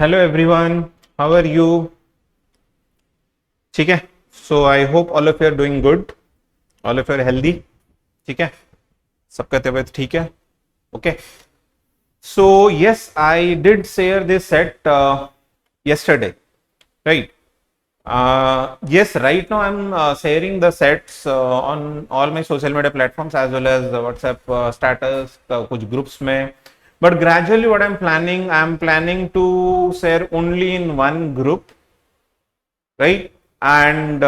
Hello everyone, how are you? ठीक है. So I hope all of you are doing good, all of you are healthy. ठीक है, सबका तबीयत ठीक है. Okay. So yes, I did share this set yesterday, right? Yes, right now I'm sharing the sets on all my social media platforms as well as WhatsApp status, कुछ groups में. But gradually what I'm planning to share only in one group, right? And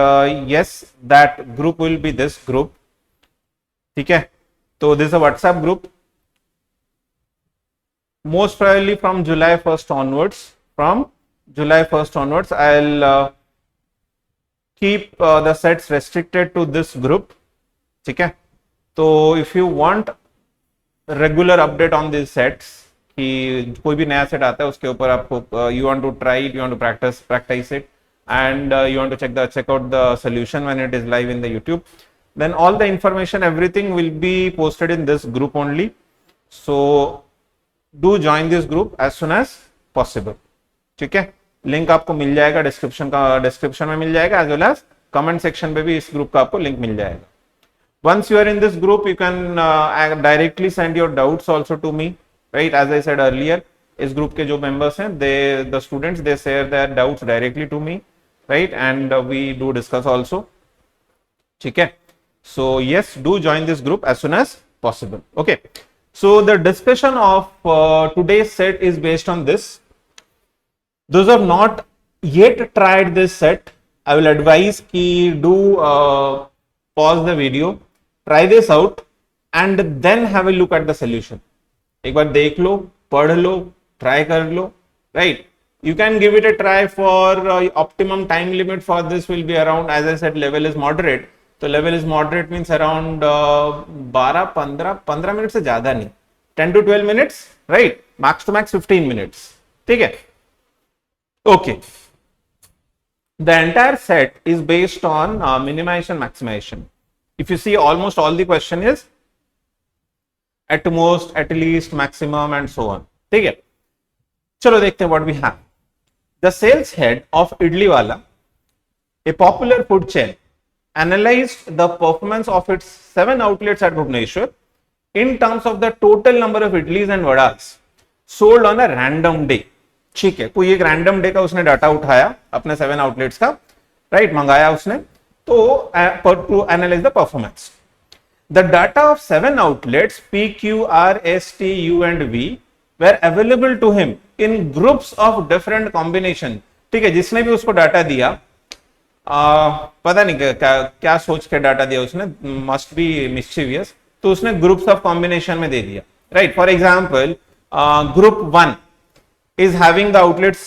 yes, that group will be this group. ठीक है, तो this is a WhatsApp group. Most probably from July 1st onwards, I'll keep the sets restricted to this group. ठीक है, तो if you want regular update on these sets, कि कोई भी नया सेट आता है उसके ऊपर आपको you want to try it, you want to practice it, and you want to check out the solution when it is live in the YouTube, then all the information, everything will be posted in this group only. So do join this group as soon as possible. ठीक है, link आपको मिल जाएगा description में मिल जाएगा, as well as comment section पे भी इस ग्रुप का आपको लिंक मिल जाएगा. Once you are in this group, you can directly send your doubts also to me, right? As I said earlier, इस group के जो members हैं, the students, they share their doubts directly to me, right? And we do discuss also. ठीक है? So yes, do join this group as soon as possible. Okay. So the discussion of today's set is based on this. Those who have not yet tried this set, I will advise कि do pause the video, try this out, and then have a look at the solution. एक बार देख लो, पढ़ लो, try कर लो, right? You can give it a try. For optimum time limit for this will be around, as I said, level is moderate. तो level is moderate means around 12-15 minute से ज्यादा नहीं, 10 to 12 minutes, right? Max to max 15 minutes. ठीक है? Okay. The entire set is based on minimization, maximization. If you see, almost all the question is at most, at least, maximum, and so on. ठीक है, चलो देखते हैं what we have. The sales head of Idli Wala, a popular food chain, analyzed the performance of its 7 outlets at Bhubaneswar in terms of the total number of idlis and vadas sold on a random day. ठीक है, कोई एक random day का उसने data उठाया अपने 7 outlets का, right? मंगाया उसने, तो to analyse the performance. The data of 7 outlets P, Q, R, S, T, U and V were available to him in groups of different combination. ठीक है, जिसने भी उसको डाटा दिया, पता नहीं क्या सोच के डाटा दिया उसने, मस्ट बी मिस्चीवियस, तो उसने ग्रुप्स ऑफ कॉम्बिनेशन में दे दिया, right? For example, group 1 is having the outlets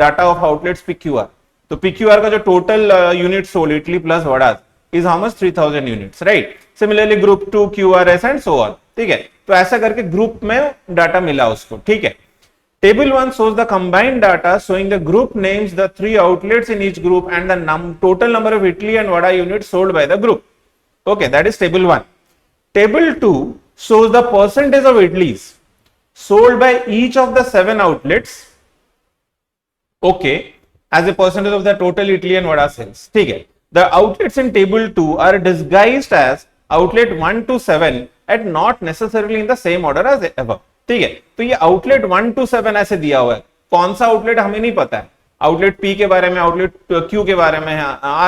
data of outlets PQR. तो PQR का जो total unit sold idli plus vada is how much? 3000 units, right? Similarly group 2 QRS and so on. ठीक है, तो ऐसा करके ग्रुप में डाटा मिला उसको. ठीक है, table 1 shows the combined data showing the group names, the 3 outlets in each group and the total number of idli and vada units sold by the group. Okay, that is table 1. Table 2 shows the percentage of idlis sold by each of the 7 outlets, okay, as a percentage of the total idli and vada sales. ठीक है, the outlets in table 2 are disguised as outlet 1 to 7 and not necessarily in the same order as ever. ठीक है, तो ये outlet 1 to 7 ऐसे दिया हुआ है. कौन सा आउटलेट हमें नहीं पता है, आउटलेट P के बारे में, आउटलेट Q के बारे में,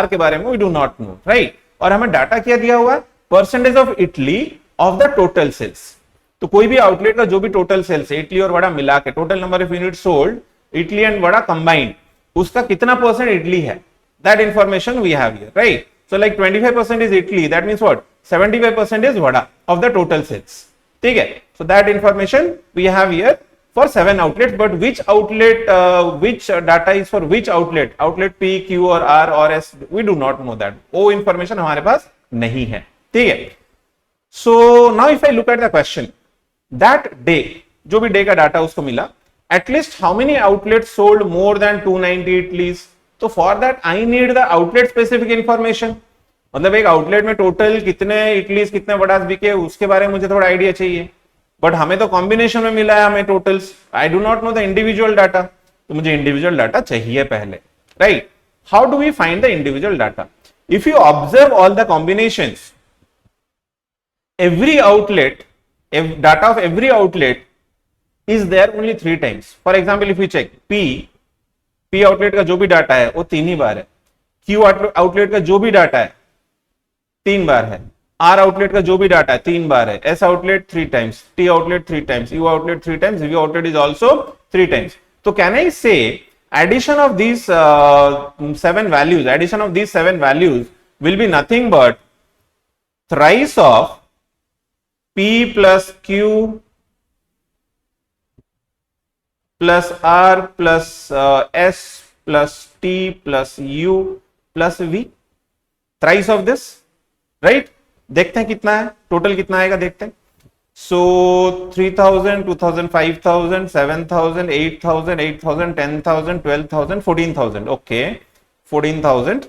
R के बारे में, we do not know, right? और हमें डाटा क्या दिया हुआ है? Percentage of idli of the total sales. तो कोई भी आउटलेट का जो भी टोटल सेल्स है, इडली और वड़ा मिला के, total number of unit sold, idli and vada combined, उसका कितना परसेंट इडली है, that information we have here, right? So like 25% is idli, that means what? 75% is vada of the total sales. ठीक है, so that information we have here for 7 outlets, but which outlet, which data is for which outlet P, Q और R और S, we do not know that. वो information हमारे पास नहीं है. ठीक है, so now if I look at the question, that day, जो भी डे का डाटा उसको मिला, at least how many outlets sold more than 290 idlis? तो for that I need the outlet specific information. मतलब एक आउटलेट में टोटल कितने इडलीज, कितने वड़ास बिके, उसके बारे में मुझे थोड़ा आइडिया चाहिए. बट हमें तो कॉम्बिनेशन में मिला है हमें totals, I do not know the individual data. तो मुझे इंडिविजुअल डाटा चाहिए पहले, right? How do we find the individual data? If you observe all the combinations, every outlet, data of every outlet is there only 3 times. For example, if we check P outlet का जो भी data है वो 3 ही बार है, Q outlet का जो भी data है 3 बार है, R आउटलेट का जो भी डाटा है 3 बार है, S outlet 3 times, T outlet 3 times, U outlet 3 times, V outlet is also 3 times. तो can I say addition of these 7 values will be nothing but thrice of P plus Q plus R plus S plus T plus U plus V, thrice of this, right? देखते हैं कितना है, total कितना आएगा देखते हैं. So 3000, 2000, 5000, 7000, 8000, 8000, 10,000, 12,000, 14,000. Okay 14,000.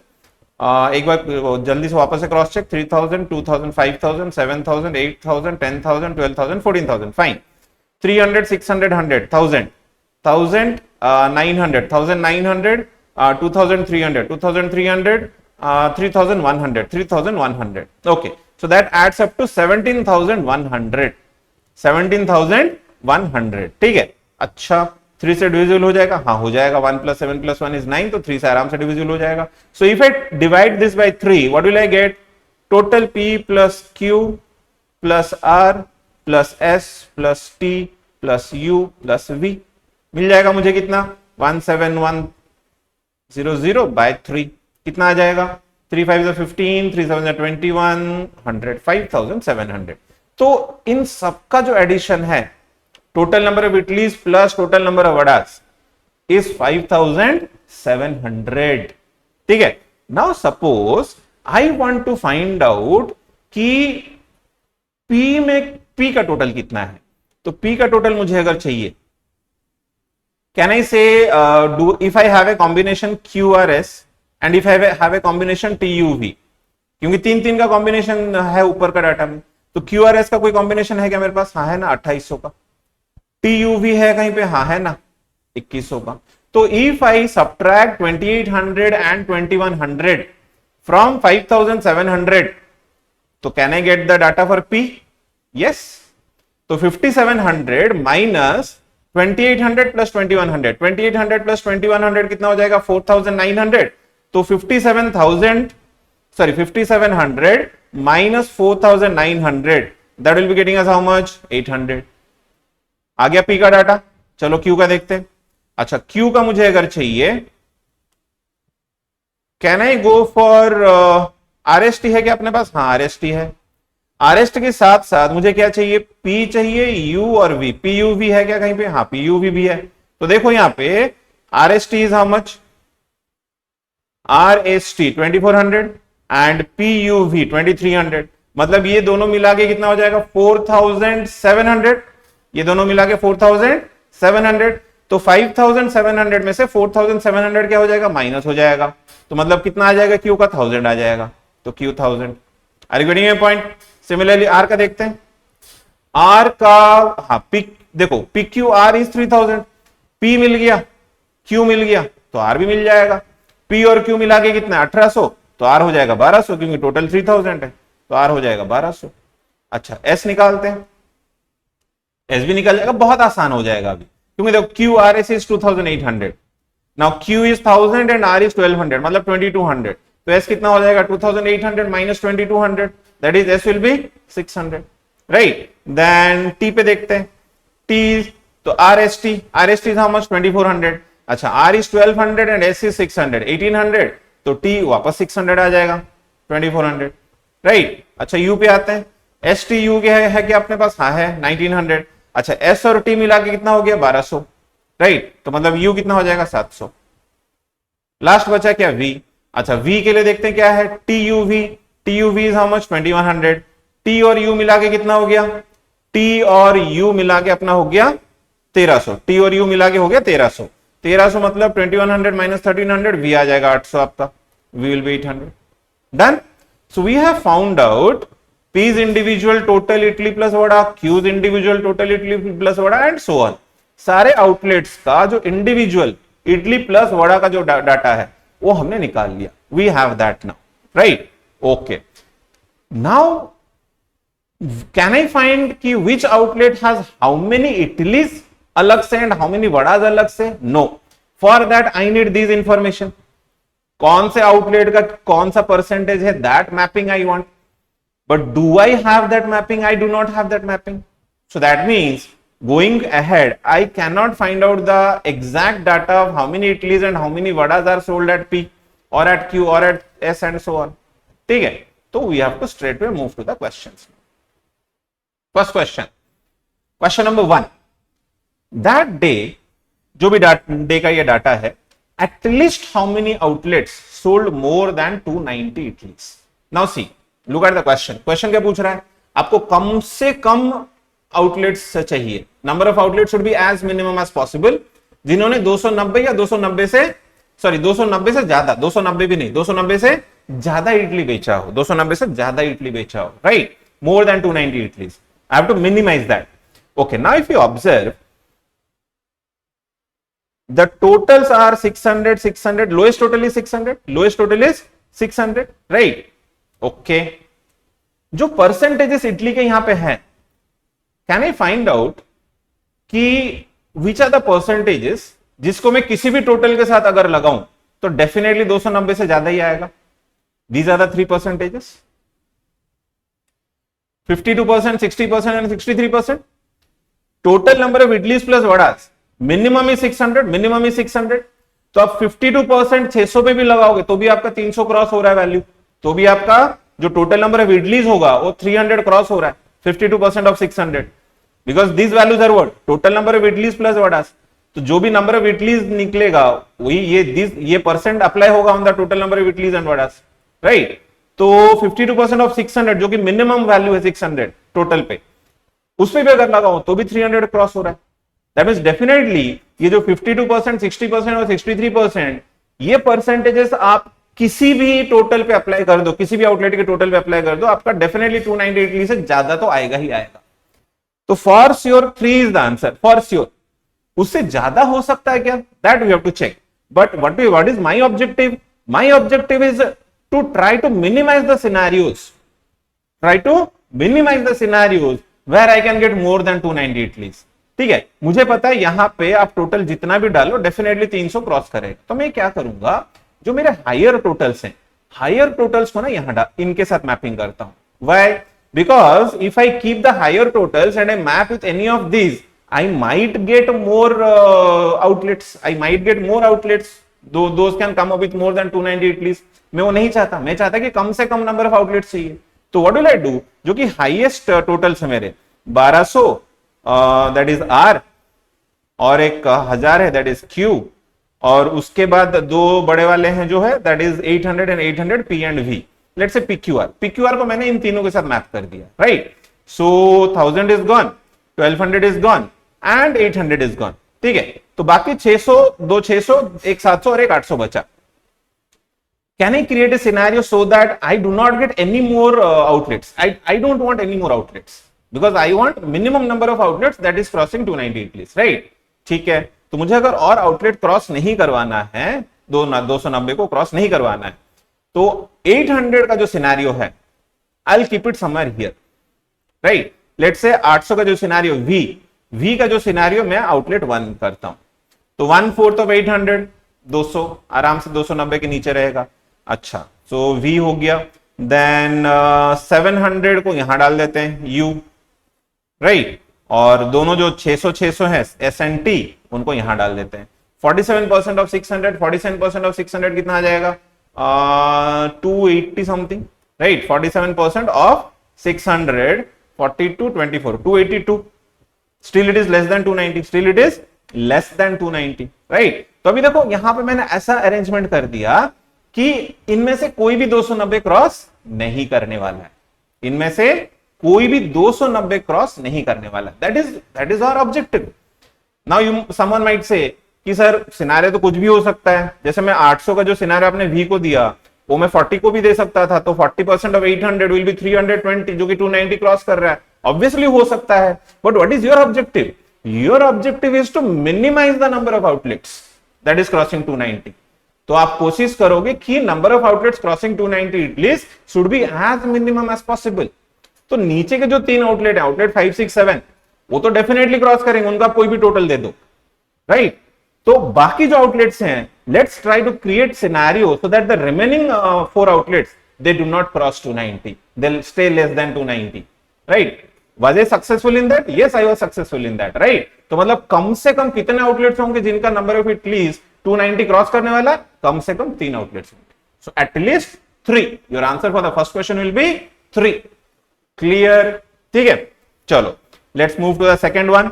एक बार जल्दी से वापस से cross check. 3000, 2000, 5000, 7000, 8000, 10,000, 12,000, 14,000. Fine. 300, 600, 100, 1000, 1000, 900, 1900, 2300, 2300, 3100, 3100. Okay, so that adds up to 17,100. 17,100. ठीक है. अच्छा 3 से डिविजिबल हो जाएगा? हाँ हो जाएगा. 1 plus 7 plus 1 is 9, तो 3 से आराम से डिविजिबल हो जाएगा. So if I divide this by 3, what will I get? Total P plus Q plus R plus S plus T plus U plus V मिल जाएगा मुझे कितना? 17100 by 3. कितना आ जाएगा? 3 5 is 15, 3 7 is 21, 100, 5700. तो इन सबका जो एडिशन है, total number of Italis plus total number of Vadas is 5,700. ठीक है. Now suppose I want to find out कि P में P का टोटल कितना है. तो P का टोटल मुझे अगर चाहिए, can I say if I have a combination QRS and if I have a combination TUV, क्योंकि 3 का कॉम्बिनेशन है ऊपर का डाटा में, तो QRS का कोई कॉम्बिनेशन है क्या मेरे पास? हाँ है ना, 2800 का. TUV है कहीं पे? हाँ है ना, 2100 का. तो if I subtract 2800 and 2100 from 5700, तो can I get the data for P? Yes. तो 5700 minus 2800 plus 2100, 2800 plus 2100 कितना हो जाएगा? 4900. तो 5700 minus 4900, that will be getting us how much? 800. आ गया P का डाटा. चलो Q का देखते हैं. अच्छा Q का मुझे अगर चाहिए, can I go for RST है क्या अपने पास? हाँ RST है. RST के साथ साथ मुझे क्या चाहिए? P चाहिए, U और V. PUV है क्या कहीं पे? हाँ PUV भी है. तो देखो यहां पे RST is how much? RST 2400 and PUV 2300. मतलब ये दोनों मिला के कितना हो जाएगा? 4700. ये दोनों मिला के 4700. तो 5700 में से 4700 क्या हो जाएगा? माइनस हो जाएगा. तो मतलब कितना आ जाएगा? Q का 1000 आ जाएगा. तो Q 1000. Are you getting my point? Similarly R का देखते हैं. R का हाँ P देखो, PQR इज 3000. P मिल गया, Q मिल गया, तो R भी मिल जाएगा. P और Q मिला के कितना? 1800. तो R हो जाएगा 1200, क्योंकि टोटल 3000 है, तो R हो जाएगा 1200. अच्छा S निकालते हैं. S भी निकल जाएगा, बहुत आसान हो जाएगा अभी, क्योंकि देखो QRS is 2800. Now Q is 1000 and R is 1200, मतलब 2200. तो S कितना हो जाएगा? 2800 minus 2200, that is S will be 600, right? Then T पे देखते हैं. T तो RST is how much? 2400. अच्छा R is 1200 and S is 600, 1800. तो T वापस 600 आ जाएगा, 2400, right? अच्छा U पे आते हैं. STU है क्या अपने पास? हाँ है, 1900. अच्छा S और T मिला के कितना हो गया? 1200, राइट? तो मतलब U कितना हो जाएगा? 700. लास्ट बचा क्या? V. अच्छा V के लिए देखते हैं क्या है? TUV is how much? 2100. T और U मिला के कितना हो गया? T और U मिला के अपना हो गया 1300. T और U मिला के हो गया 1300. 1300 मतलब 2100 माइनस 1300, V आ जाएगा 800 आपका. V will be 800. Done. So we have found out P's individual total Italy plus Vada, Q's individual total Italy plus Vada and so on. सारे आउटलेट्स का जो इंडिविजुअल इडली प्लस वड़ा का जो डाटा है वो हमने निकाल लिया, we have that now, right? Okay, now can I find कि which outlet has how many idlis अलग से एंड हाउ मेनी वड़ाज अलग से? No, for that I need this information. कौन से आउटलेट का कौन सा परसेंटेज है, that mapping I want, but do I have that mapping? I do not have that mapping. So that means going ahead, I cannot find out the exact data of how many idlis and how many vadas are sold at P or at Q or at S and so on. ठीक है, तो we have to straightway move to the questions. First question, question number 1. That day, जो भी day का ये data है, at least how many outlets sold more than 290 idlis? Now see, look at the question. Question क्या पूछ रहा है? आपको कम से कम आउटलेट्स चाहिए, number of outlet should be as minimum as possible, जिन्होंने 290 या 290 से, सॉरी 290 से ज्यादा, 290 भी नहीं, 290 से ज्यादा इडली बेचा हो, 290 से ज्यादा इडली बेचा हो, right? More than 290 idlis, I have to minimise that. Okay, now if you observe the totals are 600, 600, lowest total is 600, lowest total is 600, right? Okay, जो परसेंटेजेस इडली के यहां पे हैं, कैन आई फाइंड आउट कि विच आर द परसेंटेजेस जिसको मैं किसी भी टोटल के साथ अगर लगाऊं तो डेफिनेटली 290 से ज्यादा ही आएगा? These are the 3 percentages, 52%, 60% and 63%. Total number of idlis plus vadas minimum is 600, minimum is 600. तो आप 52% 600 पे भी लगाओगे तो भी आपका 300 क्रॉस हो रहा है वैल्यू, तो भी आपका जो टोटल नंबर ऑफ इडलीज होगा वो 300 क्रॉस हो रहा है. 52% of 600 because these values are what? Total number of idlis plus vadas. तो जो भी नंबर ऑफ इडलीज निकलेगा वही ये परसेंट अप्लाई होगा on the total number of idlis and vadas, right? तो 52% ऑफ 600 जो कि मिनिमम वैल्यू है 600 टोटल पे, उस पे भी अगर लगाओ तो भी 300 क्रॉस हो रहा है. दैट मींस डेफिनेटली ये जो 52%, 60% और 63%, ये परसेंटेजेस आप किसी भी टोटल पे अप्लाई कर दो, किसी भी आउटलेट के टोटल पे अप्लाई कर दो, आपका डेफिनेटली 290 इडली से ज्यादा तो आएगा ही आएगा. तो for sure 3 is the answer, for sure. उससे ज्यादा हो सकता है क्या? That we have to check. But what is my objective? My objective is to try to minimise the scenarios, try to minimise the scenarios where I can get more than 290 idlis. ठीक है, मुझे पता है यहां पे आप टोटल जितना भी डालो डेफिनेटली 300 क्रॉस करेगा. तो मैं क्या करूंगा, जो मेरे हायर टोटल्स हैं, हायर टोटल्स को ना यहां इनके साथ मैपिंग करता हूं. Why? Because if I keep the higher totals and I map with any of these, I might get more outlets, I might get more outlets, those can come up with more than 290 idlis. मैं वो नहीं चाहता, मैं चाहता कि कम से कम number of outlets चाहिए. तो व्हाट विल आई डू, जो कि हाईएस्ट टोटल्स है मेरे 1200 दैट इज आर, और एक 1000 है दैट इज क्यू, और उसके बाद दो बड़े वाले हैं जो है that is 800 and 800 P and V. Let's say PQR, PQR को मैंने इन तीनों के साथ मैप कर दिया, right? So 1000 is gone, 1200 is gone and 800 is gone. ठीक है, तो बाकी 600, दो 600, एक 700 और एक 800 बचा. Can I create a scenario so that I do not get any more outlets? I don't want any more outlets because I want minimum number of outlets that is crossing 290 idlis, right? ठीक है, तो मुझे अगर और outlet cross नहीं करवाना है, 290 को क्रॉस नहीं करवाना है, तो 800 का जो सिनेरियो है I will keep it somewhere here, right? Let's से 800 का जो सिनेरियो वी का जो सिनेरियो मैं आउटलेट 1 करता हूं, तो 1/4 ऑफ 800 200 आराम से 290 के नीचे रहेगा. अच्छा, सो वी हो गया. देन 700 को यहां डाल देते हैं यू, राइट? और दोनों जो 600 है एस एंड टी, उनको यहां डाल देते हैं. 47% ऑफ 600, 47% ऑफ 600 कितना आ जाएगा? 280 something, right? 47% of 600, 42, 24, 282. Still it is less than 290, still it is less than 290, right? तो अभी देखो यहां पे मैंने ऐसा अरेंजमेंट कर दिया कि इनमें से कोई भी 290 क्रॉस नहीं करने वाला है, इनमें से कोई भी 290 क्रॉस नहीं करने वाला. That is our objective. Now you someone might say कि सर सिनेरियो तो कुछ भी हो सकता है, जैसे मैं 800 का जो सिनेरियो आपने वी को दिया वो मैं 40 को भी दे सकता था, तो 40% ऑफ 800 विल बी 320 जो कि 290 क्रॉस कर रहा है. ऑब्वियसली हो सकता है, but what is your objective? Your objective is to minimise the number of outlets, that is crossing 290. तो आप कोशिश करोगे कि number of outlets crossing 290 idlis should be as minimum as possible. तो नीचे के जो 3 आउटलेट है, आउटलेट 5, 6, 7, वो तो डेफिनेटली क्रॉस करेंगे, उनका कोई भी टोटल दे दो, राइट. तो बाकी जो आउटलेट्स हैं, let's try to create scenario so that the remaining 4 outlets they do not cross 290, they will stay less than 290, right. Was I successful in that? Yes, I was successful in that, right? तो मतलब कम से कम कितने outlets होंगे जिनका number of Italy's 290 cross करने वाला? कम से कम 3 outlets होंगे. So at least 3. Your answer for the first question will be 3. Clear? ठीक है, चलो let's move to the second one.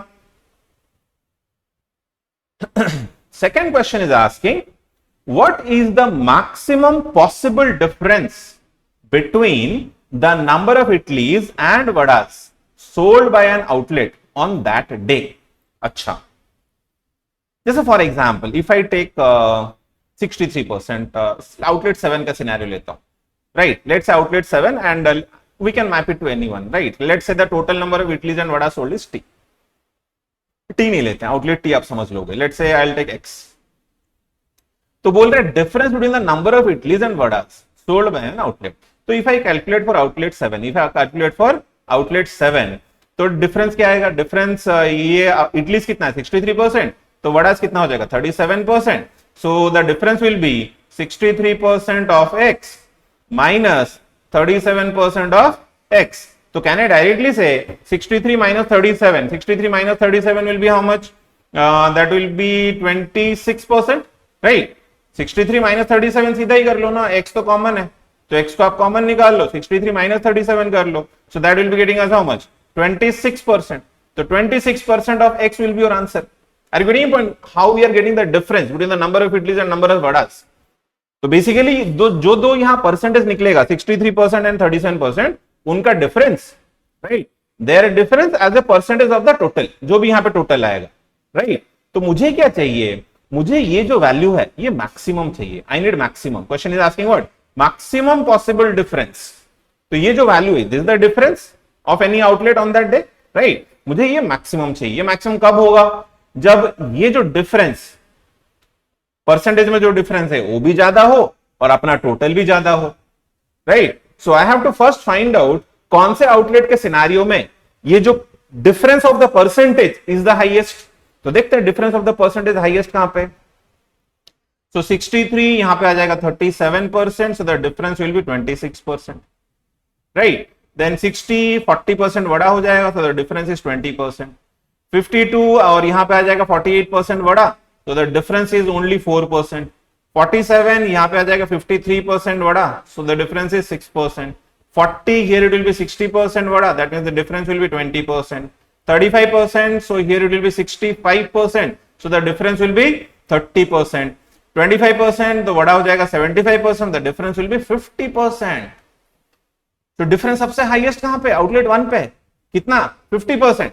Second question is asking, what is the maximum possible difference between the number of idlis and vadas sold by an outlet on that day? अच्छा, जैसे for example if I take 63%, outlet 7 का scenario लेता हूं, right. Let's say outlet 7 and we can map it to anyone, right. Let's say the total number of idlis and vadas sold is T. T नहीं लेते हैं, outlet T आप समझ लोगे. Let's say I will take X. तो बोल रहे difference between the number of idlis and vadas sold by an outlet. तो if I calculate for outlet 7, if I calculate for outlet 7, तो डिफरेंस क्या आएगा? डिफरेंस ये इडलीज कितना है? 63%. तो वडास कितना हो जाएगा? 37%. So the difference will B 63% of x minus 37% of x. तो कैन आई डायरेक्टली से 63 minus 37, 63 minus 37 will be how much? That will be 26%, right? 63 minus 37 सीधा ही कर लो ना, x तो कॉमन है, तो x को आप कॉमन निकाल लो, 63 minus 37 कर लो. So that will be getting us how much? 26%. So 26% of x will be your answer. Are you getting a point? How we are getting the difference between the number of idlis and number of vadas? तो basically जो दो यहाँ percentage निकलेगा 63% and 37%, उनका difference, right, their difference as a percentage of the total, जो भी यहाँ पे टोटल आएगा, राइट. तो मुझे क्या चाहिए? मुझे ये जो वैल्यू है ये मैक्सिमम चाहिए. I need maximum. Question is asking what? Maximum possible difference. तो ये जो वैल्यू है, this is the difference of any outlet on that day, right. मुझे ये मैक्सिमम चाहिए. ये मैक्सिमम कब होगा? जब ये जो डिफरेंस परसेंटेज में जो डिफरेंस है वो भी ज्यादा हो और अपना टोटल भी ज्यादा हो, right. So I have to first find out कौन से आउटलेट के सिनेरियो में ये जो difference of the percentage is the highest. तो देखते हैं difference of the percentage highest कहां पे. सो 63 यहां पे आ जाएगा 37%, so the difference will be 26%, right. Then 60 40% बड़ा हो जाएगा, सो द डिफरेंस इज 20%. 52 और यहां पे आ जाएगा 48% बड़ा, तो द डिफरेंस इज ओनली 4%. 47 यहां पे आ जाएगा 53% बड़ा, सो the difference is 6%. 40 here it will be 60% बड़ा, that means the difference will be 20%. 35%, so here it will be 65%, so the difference will be 30%. 25% तो बड़ा हो जाएगा 75%, the difference will be 50%. तो डिफरेंस सबसे हाईएस्ट कहां पे? आउटलेट 1 पे. कितना? 50%.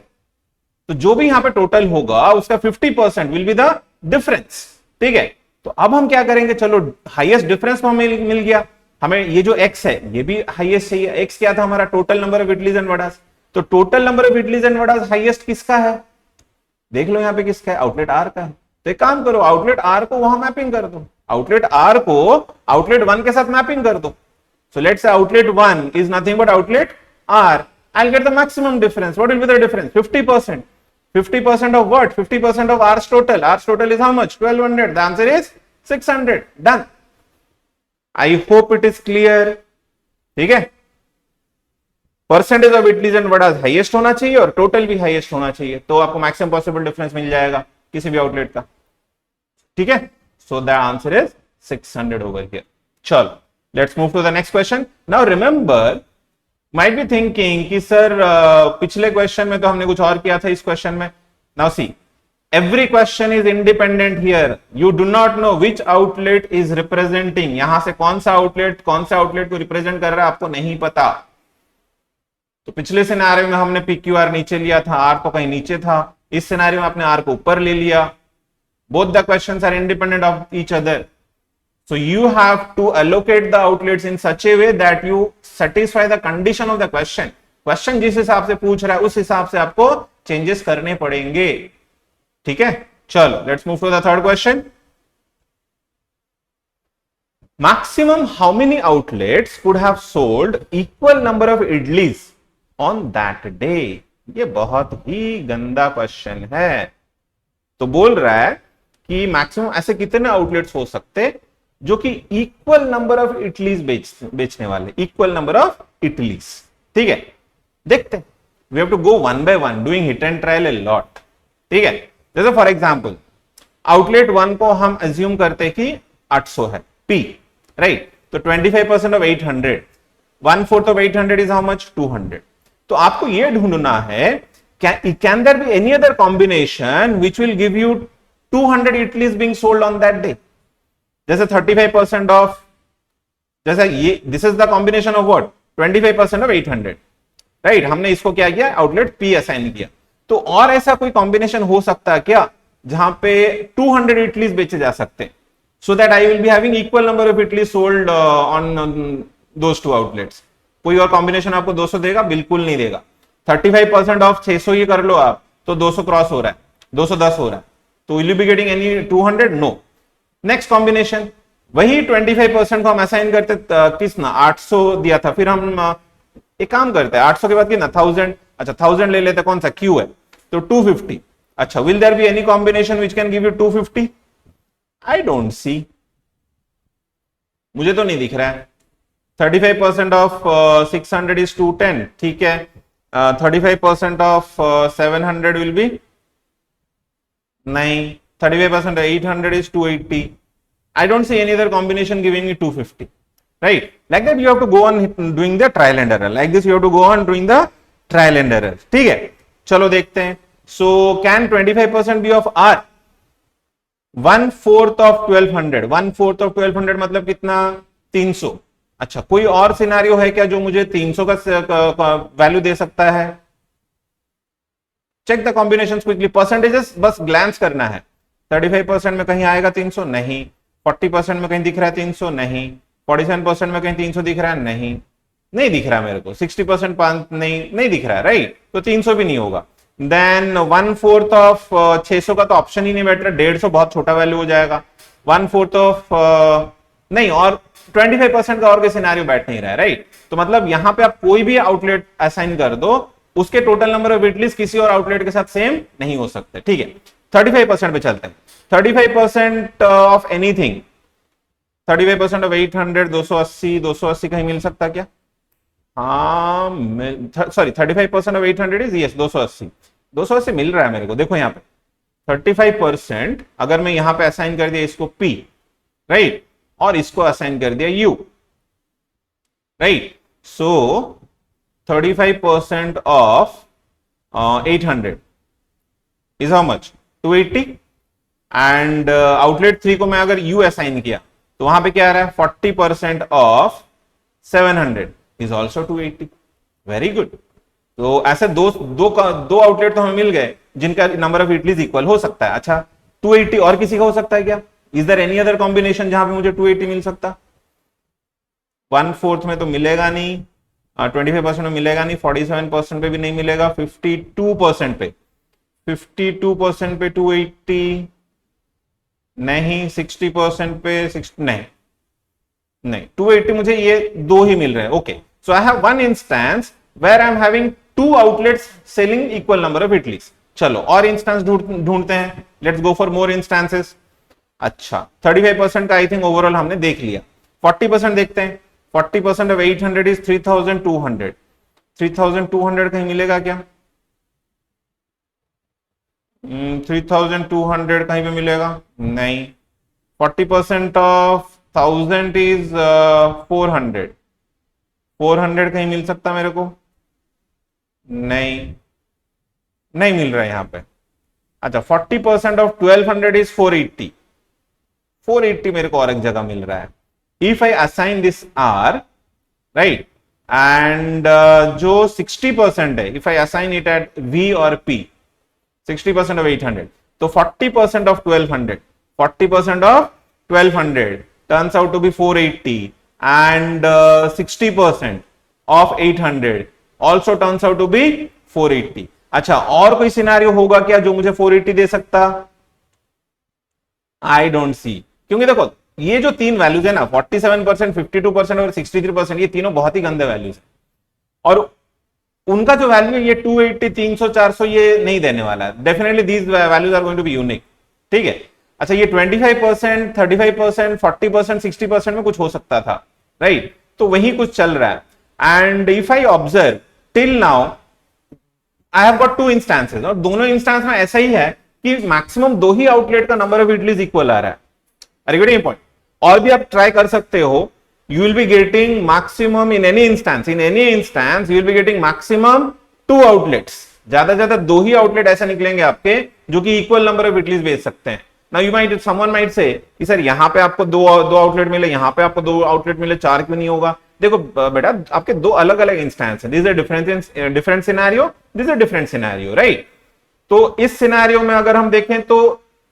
तो जो भी यहां पे टोटल होगा उसका 50% विल बी द डिफरेंस, ठीक है. तो अब हम क्या करेंगे? चलो हाईएस्ट डिफरेंस तो हमें मिल गया, हमें ये जो x है ये भी हाईएस्ट चाहिए. x क्या था हमारा? Total number of idlis and vadas. तो total number of idlis and vadas highest किसका है? देख लो यहाँ पे किसका है? आउटलेट R का है. तो एक काम करो, आउटलेट R को वहां मैपिंग कर दो, आउटलेट R को आउटलेट 1 के साथ मैपिंग कर दो. So let's say outlet 1 is nothing but outlet R. I'll get the maximum difference. What will be the difference? 50%. 50% of what? 50% of R's total. R's total is how much? 1200. The answer is 600. Done. I hope it is clear. ठीक है. Percentage of idlis and vadas highest होना चाहिए और total भी highest होना चाहिए, तो आपको मैक्सिमम पॉसिबल डिफरेंस मिल जाएगा किसी भी आउटलेट का, ठीक है. So the answer is 600 over here. चलो let's move to the next question. Now remember, might be thinking कि सर पिछले क्वेश्चन में तो हमने कुछ और किया था, इस क्वेश्चन में. Now see, every question is independent here. You do not know which outlet is representing. यहां से कौन सा आउटलेट को रिप्रेजेंट कर रहा है आपको नहीं पता. तो पिछले सिनेरियो में हमने PQR नीचे लिया था, R तो कहीं नीचे था. इस सिनेरियो में आपने R को ऊपर ले लिया. Both the questions are independent of each other. So you have to allocate the outlets in such a way that you satisfy the condition of the question. Question जिस हिसाब से पूछ रहा है उस हिसाब से आपको चेंजेस करने पड़ेंगे, ठीक है. चलो let's move to the third question. maximum how many outlets could have sold equal number of idlis on that day? ये बहुत ही गंदा क्वेश्चन है। तो बोल रहा है कि मैक्सिमम ऐसे कितने आउटलेट्स हो सकते जो कि इक्वल नंबर ऑफ इडलीज बेचने वाले, इक्वल नंबर ऑफ इडलीज। ठीक है, देखते हैं। We have to go one by one, doing hit and trial a lot. ठीक है, जैसे फॉर एग्जांपल आउटलेट 1 को हम एज्यूम करते कि 800 है पी, राइट? तो 25% of 800, 1/4 of 800 is how much? 200। तो आपको यह ढूंढना है can there be any other combination which will give you 200 idlis being sold on that day. जैसे 35% ऑफ, जैसे ये this is the combination of what? 25% of 800, right? हमने इसको क्या किया? आउटलेट पी असाइन किया। तो और ऐसा कोई कॉम्बिनेशन हो सकता है क्या जहां पे 200 इडलीज बेचे जा सकते हैं, so that I will be having equal number of idlis sold on those two outlets? कोई और कॉम्बिनेशन आपको 200 देगा? बिल्कुल नहीं देगा। 35% ऑफ 600 ही कर लो आप, तो 200 क्रॉस हो रहा है, 210 हो रहा है, तो will you be getting any 200? No. Next combination, वही 25% को हम असाइन करते किस ना 800 दिया था, फिर हम एक काम करते हैं 800 के बाद कितना 1000, अच्छा 1000 ले लेते, कौन सा क्यू है, तो 250। अच्छा, will there be any combination which can give you 250? I don't see, मुझे तो नहीं दिख रहा है। 35% ऑफ 600 इज 210, ठीक है। 35% ऑफ 700 विल बी, नहीं, 35% of 800 is 280. I don't see any other combination giving me 250, right? Like that you have to go on doing the trial and error. Like this you have to go on doing the trial and error. ठीक है, चलो देखते हैं। So can 25% be of R? 1/4 of 1200, 1/4 of 1200 मतलब कितना? 300। अच्छा, कोई और सिनेरियो है क्या जो मुझे 300 का वैल्यू दे सकता है? Check the combinations quickly, percentages बस ग्लैंस करना है। 35% में कहीं आएगा 300? नहीं। 40% में कहीं दिख रहा है 300? नहीं। 47% में कहीं 300 दिख रहा है? नहीं, नहीं दिख रहा है मेरे को। 60% नहीं दिख रहा है, राइट? तो 300 भी नहीं होगा। देन 1/4 ऑफ 600 का तो ऑप्शन ही नहीं बैठ रहा, 150 बहुत छोटा वैल्यू हो जाएगा। 1/4 ऑफ नहीं, और 25% का और कोई सिनेरियो बैठ नहीं रहा है, राइट? तो मतलब यहां पे आप कोई भी आउटलेट असाइन कर दो, उसके टोटल नंबर ऑफ इडलीज किसी और आउटलेट के साथ सेम नहीं हो सकते। ठीक है, 35% पे चलते हैं। 35% ऑफ एनीथिंग, 35% ऑफ 800, 280 कहीं मिल सकता क्या? हाँ, सॉरी, 35% ऑफ 800 इज यस 280 मिल रहा है मेरे को। देखो यहाँ पे 35% अगर मैं यहां पे असाइन कर दिया इसको P, राइट, और इसको असाइन कर दिया U, right? So 35% of 800 is how much? 280। And outlet 3 को मैं अगर U असाइन किया तो वहां पे क्या आ रहा है? 40% of 700 is also 280। Very good. तो ऐसे दो आउटलेट तो हमें मिल गए जिनका नंबर ऑफ इडलीज इक्वल हो सकता है। अच्छा, 280 और किसी का हो सकता है क्या? Is there any other combination जहां पे मुझे 280 मिल सकता? 1/4 में तो मिलेगा नहीं, 25% में मिलेगा नहीं, 47% पे भी नहीं मिलेगा, 52% पे 280 नहीं, 60% पे 60 नहीं 280 मुझे ये दो ही मिल रहे हैं। Okay, so I have one instance where I am having 2 outlets selling equal number of idlis. चलो और इंस्टेंस ढूंढते हैं, let's go for more instances. अच्छा, 35% का आई थिंक ओवरऑल हमने देख लिया। 40% देखते हैं। 40% ऑफ 800 इज 3200। 3200 कहीं मिलेगा क्या? 3200 कहीं पे मिलेगा? नहीं। 40% ऑफ 1000 इज 400। 400 कहीं मिल सकता मेरे को? नहीं मिल रहा है यहां पे। अच्छा, 40% ऑफ 1200 इज 480। 480 मेरे को और एक जगह मिल रहा है। If I assign this R, right, and जो 60% है, if I assign it at V और P, 60% ऑफ 800, तो 40% of 1200, 40% of 1200 turns out to be 480, and 60% of 800 also turns out to be 480। अच्छा, और कोई सिनेरियो होगा क्या जो मुझे 480 दे सकता? आई डोंट सी, क्योंकि देखो ये जो तीन वैल्यूज है ना 47%, 52% और 63%, ये तीनों बहुत ही गंदे वैल्यूज है और उनका जो वैल्यू है ये 280, 300, 400 ये नहीं देने वाला है। Definitely these values are going to be unique. ठीक है, अच्छा ये 25%, 35%, 40%, 60% में कुछ हो सकता था, राइट? तो वही कुछ चल रहा है। And if I observe till now I have got two instances और दोनों इंस्टेंस में ऐसा ही है कि मैक्सिमम दो ही आउटलेट का नंबर ऑफ इडलीज इक्वल आ रहा है। अरे वेरी इंपॉर्टेंट, और भी आप ट्राई कर सकते हो। You will be getting maximum in any instance you will be getting maximum 2 outlets, ज्यादा दो ही आउटलेट ऐसा निकलेंगे आपके जो कि इक्वल नंबर ऑफ इडलीज बेच सकते हैं। Now you might, someone might say कि सर यहाँ पे आपको दो आउटलेट मिले, यहाँ पे आपको दो आउटलेट मिले, 4 क्यों नहीं होगा? देखो बेटा, आपके दो अलग अलग इंस्टेंस है। This is a different scenario, this is a different scenario, right? तो इस सिनेरियो में अगर हम देखें तो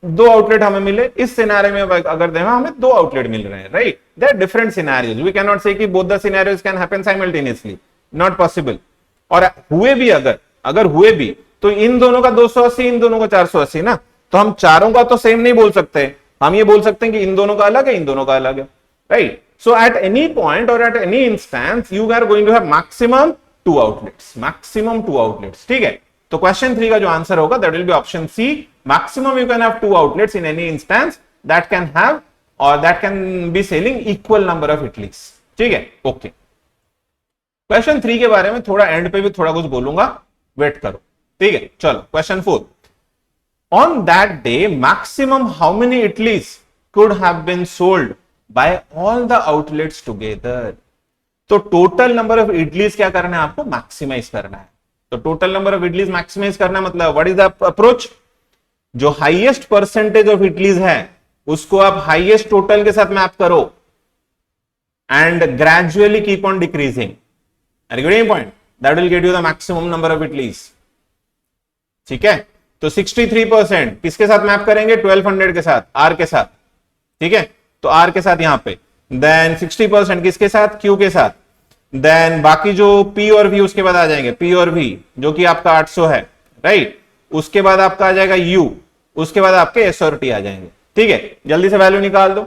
दो आउटलेट हमें मिले, इस सिनेरियो में अगर देखा हमें दो आउटलेट मिल रहे हैं, right? They are different scenarios, we can not say कि both the scenarios can happen simultaneously, not possible. और हुए भी अगर हुए भी तो इन दोनों का 280, इन दोनों का 480 ना, तो हम चारों का तो सेम नहीं बोल सकते, हम ये बोल सकते हैं कि इन दोनों का अलग है, इन दोनों का अलग है, right? So at any point और at any instance you are going to have maximum 2 outlets, maximum 2 outlets. ठीक है, तो क्वेश्चन 3 का जो आंसर होगा that will be option C, maximum you can have 2 outlets in any instance that can have or that can be selling equal number of idlis। ठीक है, okay. Question 3 के बारे में थोड़ा एंड पे भी थोड़ा कुछ बोलूंगा, वेट करो। ठीक है, चलो question 4, on that day maximum how many idlis could have been sold by all the outlets together। तो टोटल नंबर ऑफ इडलीज क्या करना है आपको? मैक्सिमाइज करना है। तो total number of idlis maximise करना मतलब व्हाट इज द अप्रोच? जो हाईएस्ट परसेंटेज ऑफ इडलीज है उसको आप हाईएस्ट टोटल के साथ मैप करो and gradually keep on decreasing. Very important, that will get you the maximum number of idlis. ठीक है, तो 63% किसके साथ मैप करेंगे? 1200 के साथ, आर के साथ। ठीक है, तो आर के साथ यहां पे, देन 60% किसके साथ? क्यू के साथ। देन बाकी जो पी और वी उसके बाद आ जाएंगे, पी और वी जो कि आपका 800 है, राइट? उसके बाद आपका आ जाएगा यू, उसके बाद आपके एस और टी आ जाएंगे। ठीक है, जल्दी से वैल्यू निकाल दो।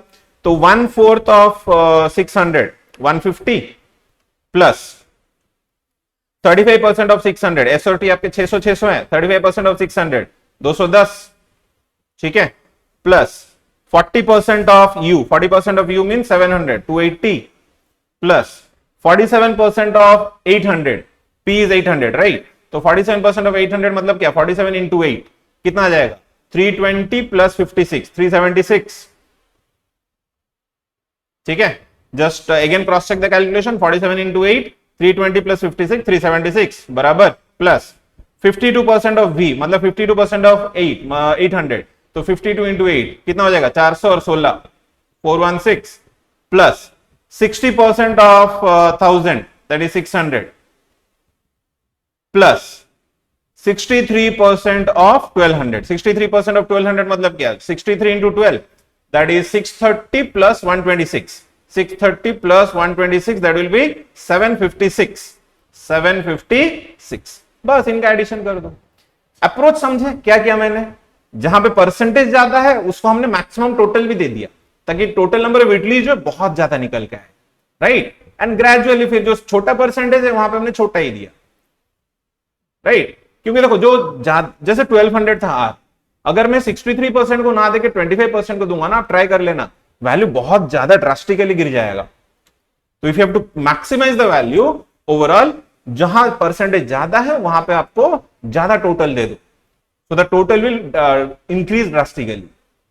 तो 1/4 ऑफ 600 150 प्लस 35% ऑफ 600, एस और टी आपके 600 है, 35% ऑफ 600 210। ठीक है, plus 40% of you, 40% of you mean 700 280 plus 47% of 800, P is 800, right? तो 47% ऑफ 800 मतलब क्या? 47 इंटू 8 कितना आ जाएगा? 320 प्लस 56 376। ठीक है, just again cross check the calculation. 47 into 8 320 plus 56 376 बराबर प्लस 52% ऑफ v मतलब 52% ऑफ 800, तो 52 इंटू 8 कितना हो जाएगा? 400 और 16 416 plus 60% of 1000 that is 600 plus 63% of 1200। 63% of 1200 मतलब क्या? 63 into 12 that is 630 plus 126, 630 plus 126 that will B 756, 756। बस इनका एडिशन कर दो। अप्रोच समझे क्या किया मैंने? जहां पे परसेंटेज ज्यादा है उसको हमने मैक्सिमम टोटल भी दे दिया ताकि टोटल नंबर ऑफ इडली जो बहुत ज्यादा निकल के आए, राइट? एंड ग्रेजुअली फिर जो छोटा परसेंटेज है वहां पे हमने छोटा ही दिया, राइट? क्योंकि देखो जो जैसे 1200 था आर, अगर मैं 63% को ना देके 25% को दूंगा ना, आप ट्राई कर लेना, वैल्यू बहुत ज्यादा ड्रास्टिकली गिर जाएगा। तो if you have to maximise the value overall, जहां परसेंटेज ज्यादा है वहां पे आपको ज्यादा टोटल दे दो, so the total will increase drastically.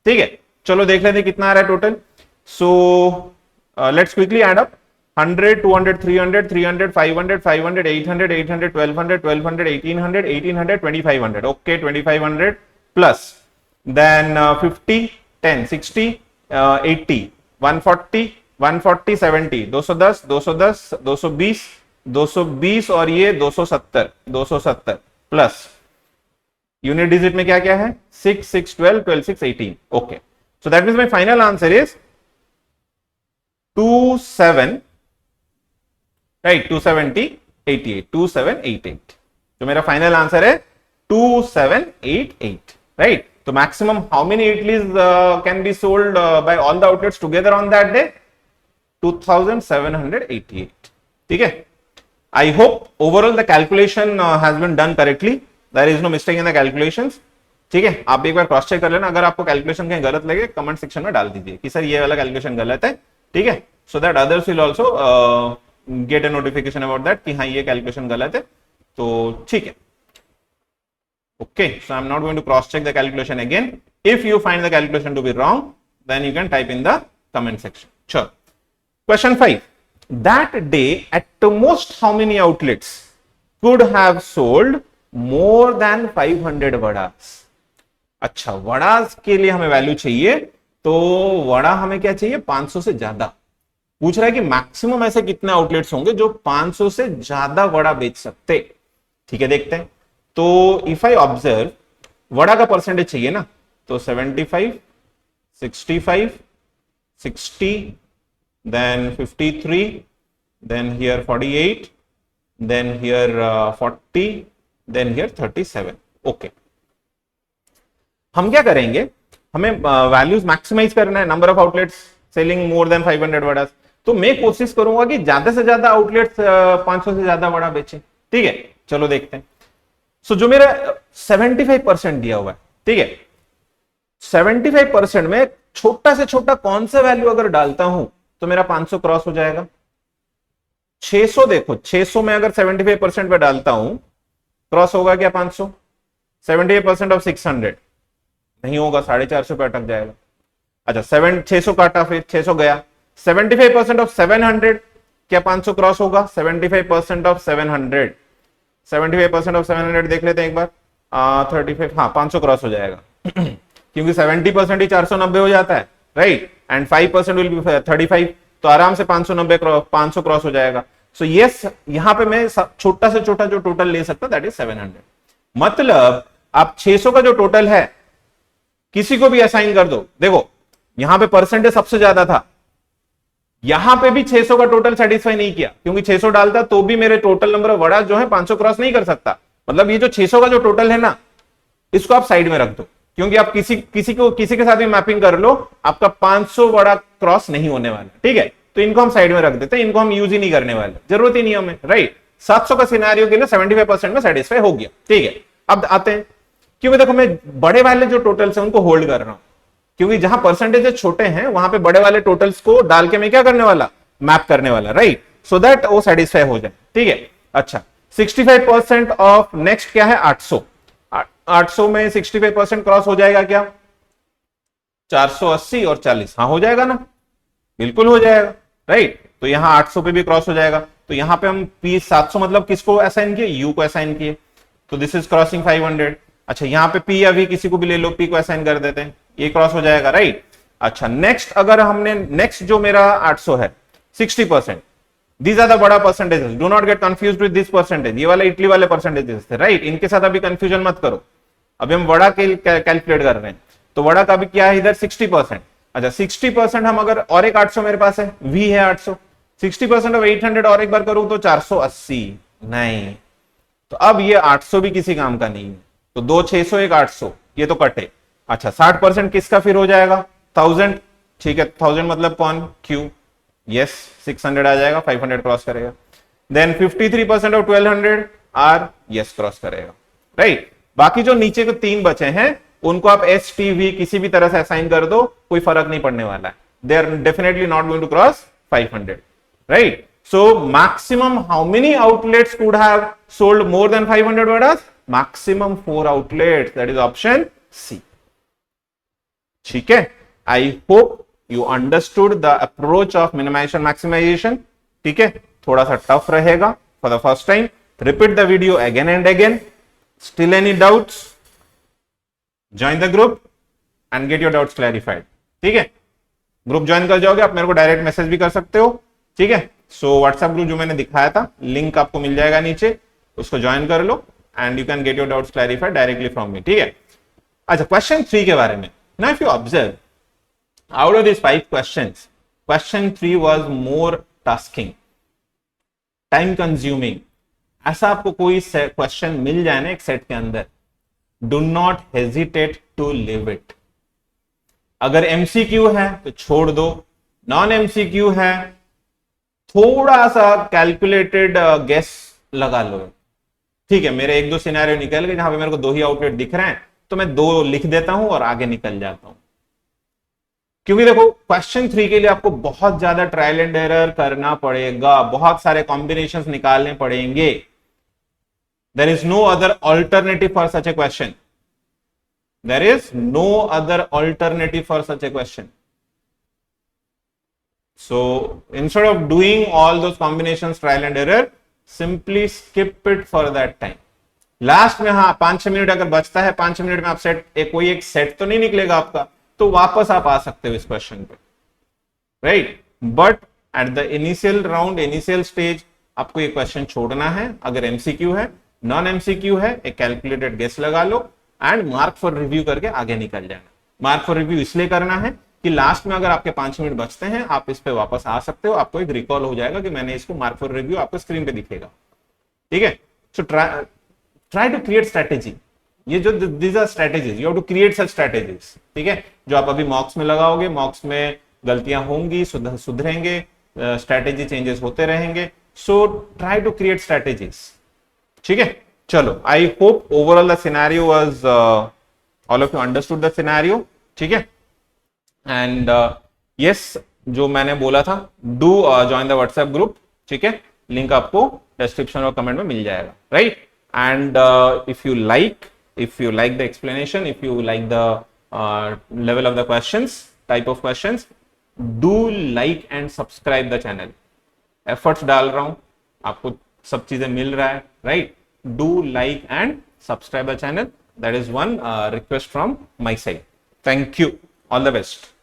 ठीक है, चलो देख लेते कितना आ रहा है total. So let's quickly add up 100 200 300 300 500 500 800 800 1200 1200 1800 1800 2500, okay 2500 plus then 50 10 60 80 140 140 70 210 210 220 220 और ये 270 270 प्लस यूनिट डिजिट में क्या क्या है? 6 6 12 12 6 18, okay. So that means my final answer is 27, right? 270 88 2788, तो मेरा फाइनल आंसर है 2788, राइट? तो maximum how many idlis can be sold by all the outlets together on that day? 2788. ठीक है. I hope overall the calculation has been done correctly. There is no mistake in the calculations. ठीक है, आप एक बार cross check कर लेना. अगर आपको कैलकुलेशन कहीं गलत लगे कमेंट सेक्शन में डाल दीजिए कि सर ये वाला कैलकुलेशन गलत है. ठीक है, so that others will also get a notification about that कि हाँ ये कैलकुलेशन गलत है. तो ठीक है. Okay, so I am not going to cross check the calculation again. If you find the calculation to be wrong then you can type in the comment section. चलो, question 5. That day at most how many outlets could have sold more than 500 वड़ास? अच्छा, वड़ास के लिए हमें value चाहिए, तो वड़ा हमें क्या चाहिए? 500 से ज्यादा. पूछ रहा है कि मैक्सिमम ऐसे कितने आउटलेट्स होंगे जो 500 से ज्यादा वड़ा बेच सकते. ठीक है, देखते हैं. तो इफ आई ऑब्जर्व, वड़ा का परसेंटेज चाहिए ना, तो 75, 65, 60, then 53, then here 48, then here 40, then here 37. Okay, हम क्या करेंगे? हमें वैल्यूज मैक्सिमाइज करना है, number of outlets selling more than 500 वड़ास. तो मैं कोशिश करूंगा कि ज्यादा से ज्यादा आउटलेट्स 500 से ज्यादा वड़ा बेचे. ठीक है, चलो देखते हैं. सो जो मेरा 75% दिया हुआ है, ठीक है, 75% में छोटा से छोटा कौन सा वैल्यू अगर डालता हूं तो मेरा 500 क्रॉस हो जाएगा. 600 देखो, 600 में अगर 75% पे डालता हूं क्रॉस होगा क्या? 500. 78% ऑफ 600 नहीं होगा, 450 पे अटक जाएगा. अच्छा, 600 काटा, फिर 600 गया. 75% ऑफ 700 क्या 500 क्रॉस होगा? 75% ऑफ 700, 75% ऑफ 700 देख लेते हैं एक बार. 35, हाँ 500 क्रॉस हो जाएगा क्योंकि 70% ही 490 हो जाता है, राइट, एंड 5% विल बी 35, तो आराम से 500 क्रॉस हो जाएगा. सो यस, यहां पे मैं छोटा से छोटा जो टोटल ले सकता दैट इज 700. मतलब आप 600 का जो टोटल है किसी को भी असाइन कर दो. देखो यहां पे परसेंटेज सबसे ज्यादा था, यहां पे भी 600 का टोटल सेटिस्फाई नहीं किया क्योंकि 600 डालता तो भी मेरे टोटल नंबर ऑफ वड़ा जो है 500 क्रॉस नहीं कर सकता. मतलब ये जो 600 का जो टोटल है ना, इसको आप साइड में रख दो, क्योंकि आप किसी के साथ भी मैपिंग कर लो, आपका 500 वड़ा क्रॉस नहीं होने वाला. ठीक है, तो इनको हम साइड में रख देते हैं, इनको हम यूज ही नहीं करने वाले, जरूरत ही नहीं हमें, राइट. 700 का सिनेरियो के लिए 75% में सेटिस्फाई हो गया. ठीक है, अब आते हैं, क्योंकि देखो मैं बड़े वाले जो टोटल्स हैं उनको होल्ड कर रहा हूं, क्योंकि जहां परसेंटेज छोटे हैं वहां पे बड़े वाले टोटल्स को डाल के मैं क्या करने वाला? मैप करने वाला, राइट, सो दैट वो सेटिस्फाई हो जाए. ठीक है, अच्छा 65% ऑफ नेक्स्ट क्या है? 800. 800 में 65% क्रॉस हो जाएगा क्या? 480 और 40, हाँ हो जाएगा ना, बिल्कुल हो जाएगा, राइट. तो यहां 800 पे भी क्रॉस हो जाएगा. तो यहां पे हम P 700 मतलब किसको असाइन किए? U को असाइन किए, तो दिस इज क्रॉसिंग 500. अच्छा, यहां पे P अभी किसी को भी ले लो, P को असाइन कर देते हैं, ये क्रॉस हो जाएगा, राइट. अच्छा, नेक्स्ट अगर हमने नेक्स्ट जो मेरा 800 है 60%, these are the बड़ा percentages, do not gate confused with this percentage. ये वाला इटली वाले परसेंटेजेस थे, राइट, इनके साथ अभी कंफ्यूजन मत करो. अभी हम वड़ा के कैलकुलेट कर रहे हैं, तो वड़ा का भी क्या है इधर? 60%. अच्छा, 60% हम अगर और एक 800 मेरे पास है, V है 800, 60% ऑफ 800 और एक बार करूं तो 480. नहीं, तो अब ये 800 भी किसी काम का नहीं है, तो 2 600 एक 800, ये तो कटे. अच्छा, 60% किसका फिर हो जाएगा? 1000. ठीक है, 1000 मतलब कौन? Q. यस, 600 आ जाएगा, 500 क्रॉस करेगा. Then 53% of 1200 R, yes cross करेगा, राइट. बाकी जो नीचे के 3 बचे हैं उनको आप S T V किसी भी तरह से असाइन कर दो, कोई फर्क नहीं पड़ने वाला है. They are definitely not going to cross 500, right. So maximum how many outlets could have sold more than 500 vadas? Maximum 4 outlets, that is option C. ठीक है, I hope you understood the approach of minimization maximization. ठीक है, थोड़ा सा tough रहेगा for the first time. Repeat the video again and again. Still any doubts? Join the group and get your doubts clarified. ठीक है, group join कर जाओगे, आप मेरे को डायरेक्ट मैसेज भी कर सकते हो. ठीक है, सो व्हाट्सएप ग्रुप जो मैंने दिखाया था, लिंक आपको मिल जाएगा नीचे, उसको ज्वाइन कर लो and you can get your doubts clarified directly from me. ठीक है, अच्छा क्वेश्चन 3 के बारे में. Now if you observe, out of these 5 questions, question 3 was more tasking, time consuming. ऐसा आपको कोई क्वेश्चन मिल जाए ना एक सेट के अंदर do not hesitate to leave it. अगर एमसीक्यू है तो छोड़ दो, नॉन एमसीक्यू है थोड़ा सा कैलकुलेटेड गेस लगा लो। ठीक है, मेरे एक दो सिनेरियो निकल गए जहां पे मेरे को दो ही आउटलेट दिख रहे हैं, तो मैं दो लिख देता हूं और आगे निकल जाता हूं। क्योंकि देखो क्वेश्चन 3 के लिए आपको बहुत ज्यादा ट्रायल एंड एरर करना पड़ेगा, बहुत सारे कॉम्बिनेशंस निकालने पड़ेंगे। There is no other alternative for such a question, there is no other alternative for such a question. So instead of doing all those combinations trial and error, simply skip it for that time. Last में हाँ 5-6 minute अगर बचता है, 5 minute में आप कोई एक set तो नहीं निकलेगा आपका, तो वापस आप आ सकते हो इस क्वेश्चन पे, right. But at the initial round, initial stage आपको ये क्वेश्चन छोड़ना है। अगर एमसीक्यू है, नॉन एमसीक्यू है, एक कैलकुलेटेड गेस लगा लो एंड मार्क फॉर रिव्यू करके आगे निकल जाना। मार्क फॉर रिव्यू इसलिए करना है कि लास्ट में अगर आपके 5 मिनट बचते हैं, आप इस पे वापस आ सकते हो, आपको एक रिकॉल हो जाएगा कि मैंने इसको मार्क फॉर रिव्यू आपको स्क्रीन पे दिखेगा। ठीक है, so try to create strategy. ये जो these are strategies, you have to create such strategies. ठीक है, जो आप अभी मॉक्स में लगाओगे, मॉक्स में गलतियां होंगी, सुधरेंगे, स्ट्रेटेजी चेंजेस होते रहेंगे। So try to create strategies. ठीक है, चलो, I hope overall the scenario was all of you understood the scenario. ठीक है, एंड यस, जो मैंने बोला था, do join the WhatsApp group. ठीक है, लिंक आपको डिस्क्रिप्शन और कमेंट में मिल जाएगा, right. And if you like the explanation, if you like the level of the questions, type of questions, do like and subscribe the channel. Efforts डाल रहा हूं, आपको सब चीजें मिल रहा है, right. Do like and subscribe the channel, that is one request from my side. Thank you, all the best.